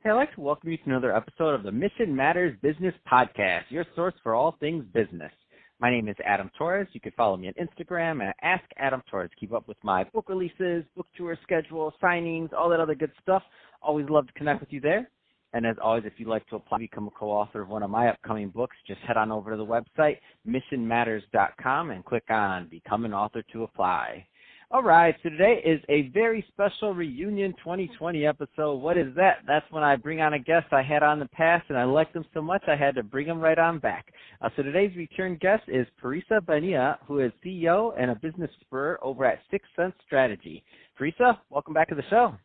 Hey, I'd like to welcome you to another episode of the Mission Matters Business Podcast, your source for all things business. My name is Adam Torres. You can follow me on Instagram at Ask Adam Torres. Keep up with my book releases, book tour schedule, signings, all that other good stuff. Always love to connect with you there. And as always, if you'd like to apply to become a co-author of one of my upcoming books, just head on over to the website, missionmatters.com, and click on Become an Author to apply. All right, so today is a very special Reunion 2020 episode. What is that? That's when I bring on a guest I had on the past, and I liked them so much I had to bring them right on back. So today's return guest is Parissa Behnia, who is CEO and a business spur over at Sixense Strategy. Parissa, welcome back to the show.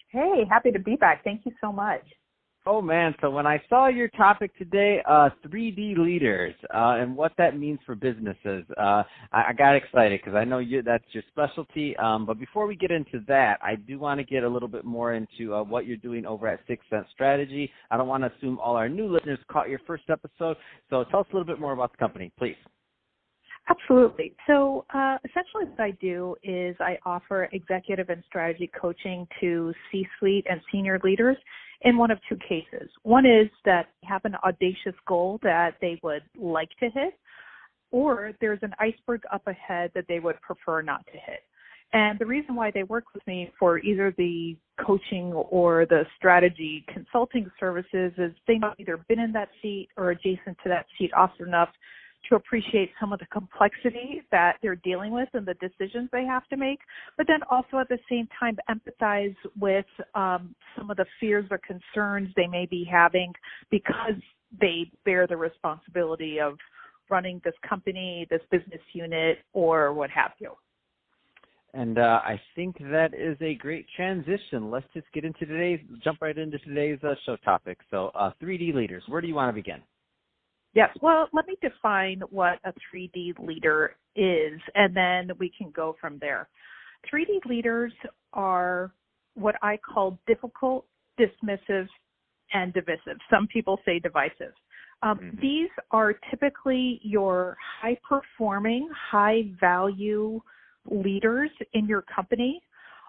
Hey, happy to be back. Thank you so much. Oh, man. So when I saw your topic today, 3D leaders and what that means for businesses, I got excited because I know that's your specialty. But before we get into that, I do want to get a little bit more into what you're doing over at Sixense Strategy. I don't want to assume all our new listeners caught your first episode. So tell us a little bit more about the company, please. Absolutely. So essentially what I do is I offer executive and strategy coaching to C-suite and senior leaders in one of two cases. One is that they have an audacious goal that they would like to hit, or there's an iceberg up ahead that they would prefer not to hit. And the reason why they work with me for either the coaching or the strategy consulting services is they've either been in that seat or adjacent to that seat often enough to appreciate some of the complexity that they're dealing with and the decisions they have to make, but then also at the same time empathize with some of the fears or concerns they may be having because they bear the responsibility of running this company, this business unit, or what have you. And I think that is a great transition. Let's just jump right into today's show topic. So 3D leaders, where do you want to begin? Yes. Well, let me define what a 3D leader is, and then we can go from there. 3D leaders are what I call difficult, dismissive, and divisive. Some people say divisive. These are typically your high-performing, high-value leaders in your company,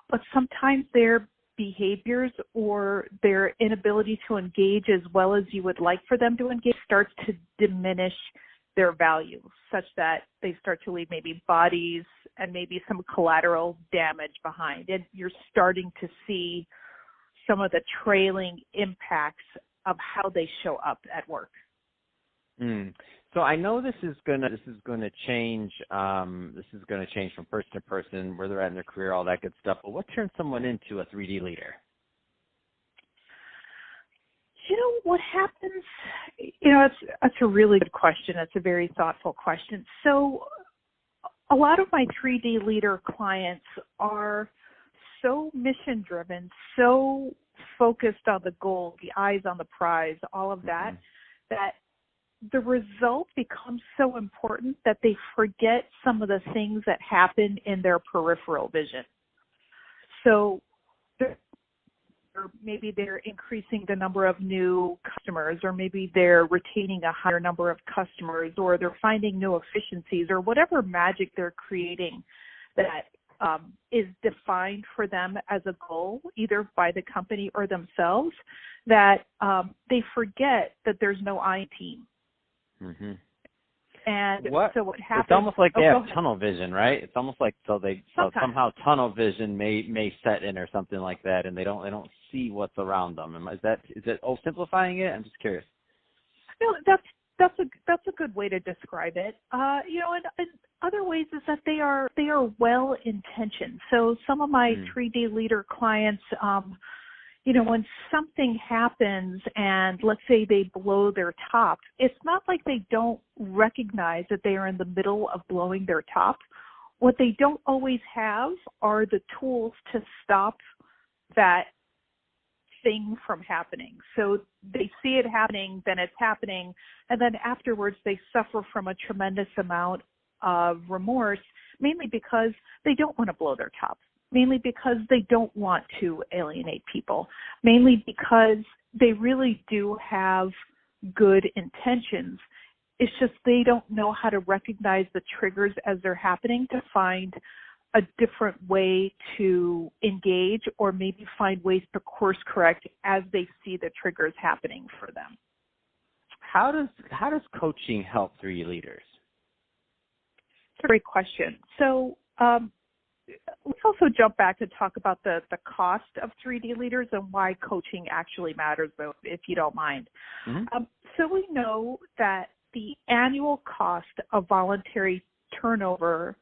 but sometimes they're behaviors or their inability to engage as well as you would like for them to engage starts to diminish their value, such that they start to leave maybe bodies and maybe some collateral damage behind. And you're starting to see some of the trailing impacts of how they show up at work. So I know this is going to change. This is going to change from person to person, where they're at in their career, all that good stuff. But what turns someone into a 3D leader? You know what happens? That's a really good question. It's a very thoughtful question. So a lot of my 3D leader clients are so mission driven, so focused on the goal, the eyes on the prize, all of that, that the result becomes so important that they forget some of the things that happen in their peripheral vision. So maybe they're increasing the number of new customers, or maybe they're retaining a higher number of customers, or they're finding new efficiencies, or whatever magic they're creating that is defined for them as a goal, either by the company or themselves, that they forget that there's no I team. Mm-hmm. And so what happens? It's almost like they have tunnel vision, right? It's almost like somehow tunnel vision may set in or something like that, and they don't see what's around them. Is it oversimplifying it? I'm just curious. No, that's a good way to describe it. And other ways is that they are well intentioned. So some of my 3D leader clients, when something happens and let's say they blow their top, it's not like they don't recognize that they are in the middle of blowing their top. What they don't always have are the tools to stop that thing from happening. So they see it happening, then it's happening, and then afterwards they suffer from a tremendous amount of remorse, mainly because they don't want to blow their top. Mainly because they don't want to alienate people, mainly because they really do have good intentions. It's just they don't know how to recognize the triggers as they're happening to find a different way to engage or maybe find ways to course correct as they see the triggers happening for them. How does coaching help 3D leaders? It's a great question. So let's also jump back and talk about the cost of 3D leaders and why coaching actually matters, though, if you don't mind. Mm-hmm. So we know that the annual cost of voluntary turnover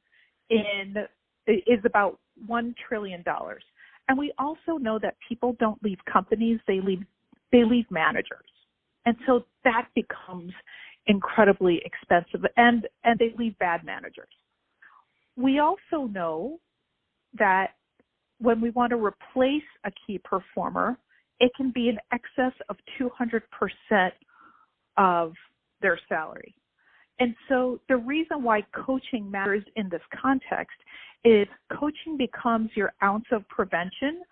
is about $1 trillion. And we also know that people don't leave companies, they leave managers. And so that becomes incredibly expensive, and they leave bad managers. We also know that when we want to replace a key performer, it can be in excess of 200% of their salary. And so the reason why coaching matters in this context is coaching becomes your ounce of prevention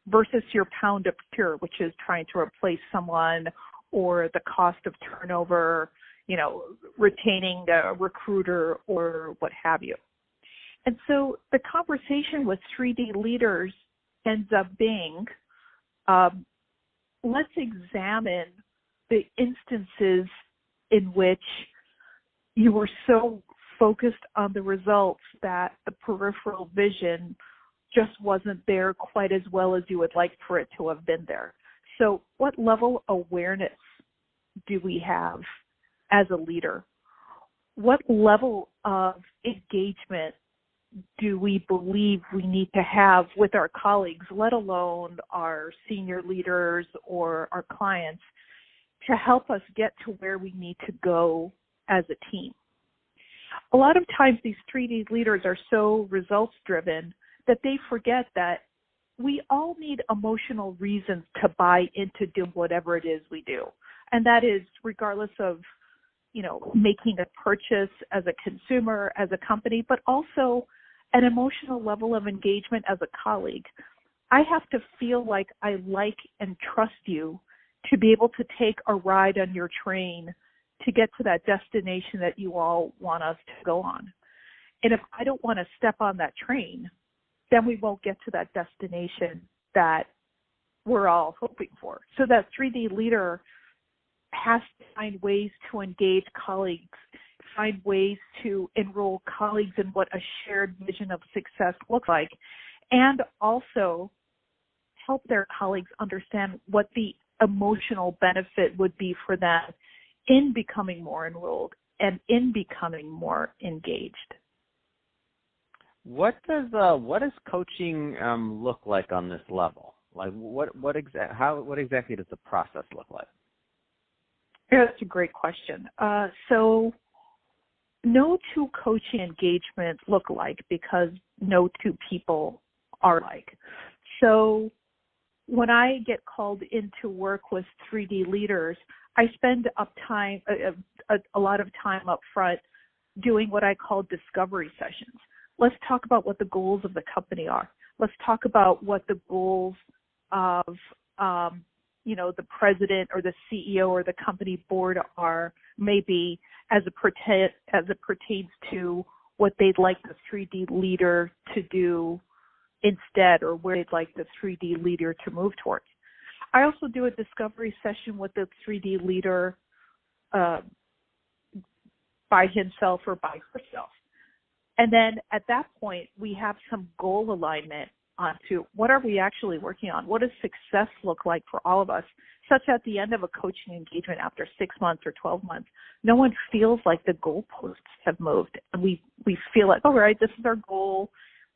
versus your pound of cure, which is trying to replace someone or the cost of turnover, retaining a recruiter or what have you. And so the conversation with 3D leaders ends up being, let's examine the instances in which you were so focused on the results that the peripheral vision just wasn't there quite as well as you would like for it to have been there. So what level of awareness do we have as a leader? What level of engagement do we believe we need to have with our colleagues, let alone our senior leaders or our clients, to help us get to where we need to go as a team? A lot of times these 3D leaders are so results driven that they forget that we all need emotional reasons to buy into doing whatever it is we do. And that is regardless of, making a purchase as a consumer, as a company, but also an emotional level of engagement as a colleague. I have to feel like I like and trust you to be able to take a ride on your train to get to that destination that you all want us to go on. And if I don't want to step on that train, then we won't get to that destination that we're all hoping for. So that 3D leader has to find ways to engage colleagues, find ways to enroll colleagues in what a shared vision of success looks like, and also help their colleagues understand what the emotional benefit would be for them in becoming more enrolled and in becoming more engaged. What does coaching look like on this level? Like what exactly does the process look like? Yeah, that's a great question. So no two coaching engagements look alike because no two people are alike. So when I get called in to work with 3D leaders, I spend a lot of time up front doing what I call discovery sessions. Let's talk about what the goals of the company are. Let's talk about what the goals of the president or the CEO or the company board are, maybe as it pertains to what they'd like the 3D leader to do instead, or where they'd like the 3D leader to move towards. I also do a discovery session with the 3D leader by himself or by herself. And then at that point, we have some goal alignment onto what are we actually working on? What does success look like for all of us? Such at the end of a coaching engagement after 6 months or 12 months, no one feels like the goalposts have moved. And we feel like, all right, this is our goal.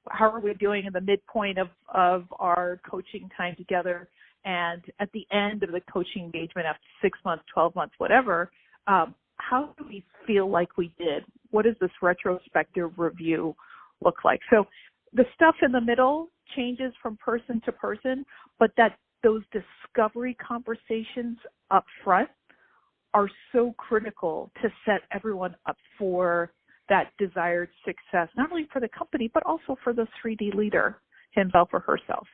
How are we doing in the midpoint of our coaching time together? And at the end of the coaching engagement after 6 months, 12 months, whatever, how do we feel like we did? What does this retrospective review look like? So the stuff in the middle changes from person to person, but those discovery conversations up front are so critical to set everyone up for that desired success, not only for the company, but also for the 3D leader himself or herself.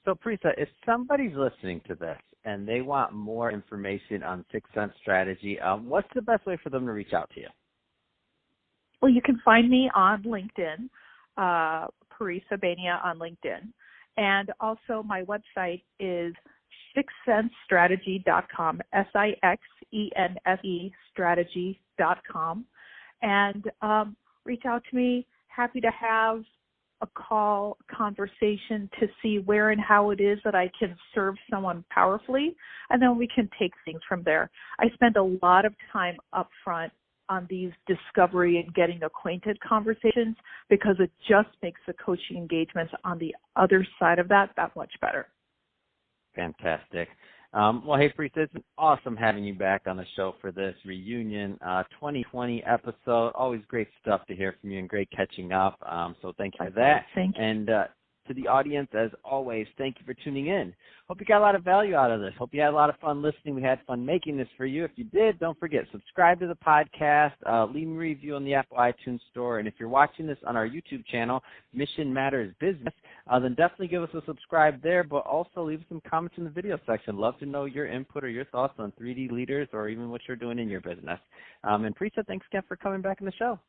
So, Parissa, if somebody's listening to this and they want more information on Sixense Strategy, what's the best way for them to reach out to you? Well, you can find me on LinkedIn. Parissa Behnia on LinkedIn. And also my website is sixensestrategy.com, SIXENSE strategy.com. And reach out to me. Happy to have a call, conversation to see where and how it is that I can serve someone powerfully, and then we can take things from there. I spend a lot of time up front on these discovery and getting acquainted conversations because it just makes the coaching engagements on the other side of that much better. Fantastic. Well, hey, Parissa, it's been awesome having you back on the show for this reunion 2020 episode. Always great stuff to hear from you and great catching up. So thank you for that. Thank you. And to the audience, as always, thank you for tuning in. Hope you got a lot of value out of this. Hope you had a lot of fun listening. We had fun making this for you. If you did, don't forget, subscribe to the podcast, leave me a review on the Apple iTunes Store, and if you're watching this on our YouTube channel, Mission Matters Business, then definitely give us a subscribe there, but also leave some comments in the video section. Love to know your input or your thoughts on 3D leaders or even what you're doing in your business. And Parissa, thanks again for coming back on the show.